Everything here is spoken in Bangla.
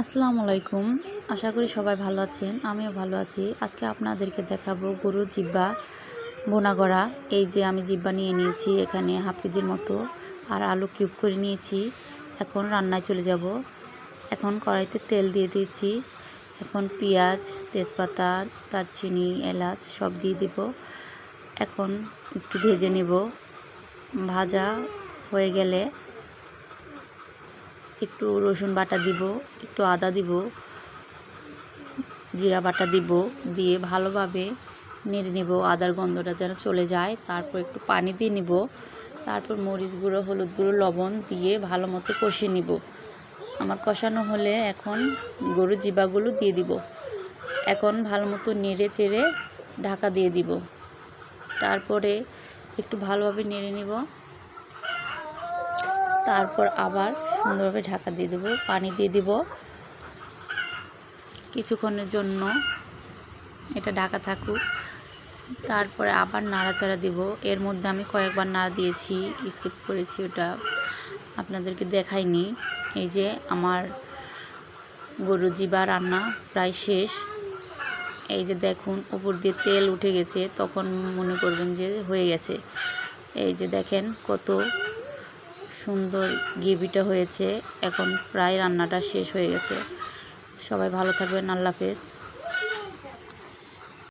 আসসালামু আলাইকুম। আশা করি সবাই ভালো আছেন। আমিও ভালো আছি। আজকে আপনাদেরকে দেখাবো গরুর জিব্বা ভুনা করা। এই যে আমি জিব্বা নিয়ে নিয়েছি এখানে হাফ কেজির মতো, আর আলু কিউব করে নিয়েছি। এখন রান্নায় চলে যাব। এখন কড়াইতে তেল দিয়ে দিয়েছি। এখন পেঁয়াজ, তেজপাতা, দারচিনি, এলাচ সব দিয়ে দিব। এখন একটু ভেজে নেব। ভাজা হয়ে গেলে একটু রসুন বাটা দিব, একটু আদা দিব, জিরা বাটা দিব, দিয়ে ভালোভাবে নেড়ে নেব আদার গন্ধটা যেন চলে যায়। তারপর একটু পানি দিয়ে নিব। তারপর মরিচ গুঁড়ো, হলুদ গুঁড়ো, লবণ দিয়ে ভালো মতো কষিয়ে নিব। আমার কষানো হলে এখন গরুর জিবাগুলো দিয়ে দিব। এখন ভালো মতো নেড়ে চেড়ে ঢাকা দিয়ে দিব। তারপরে একটু ভালোভাবে নেড়ে নিব। তারপর আবার সুন্দরভাবে ঢাকা দিয়ে দেবো, পানি দিয়ে দিব। কিছুক্ষণের জন্য এটা ঢাকা থাকুক। তারপরে আবার নাড়াচাড়া দিব। এর মধ্যে আমি কয়েকবার নাড়া দিয়েছি, স্কিপ করেছি, ওটা আপনাদেরকে দেখাইনি। এই যে আমার গরুর জিবা রান্না প্রায় শেষ। এই যে দেখুন উপর দিয়ে তেল উঠে গেছে, তখন মনে করবেন যে হয়ে গেছে। এই যে দেখেন কত সুন্দর গ্রেভিটা হয়েছে। এখন প্রায় রান্নাটা শেষ হয়ে গেছে। সবাই ভালো থাকবেন। আল্লাহ হাফেজ।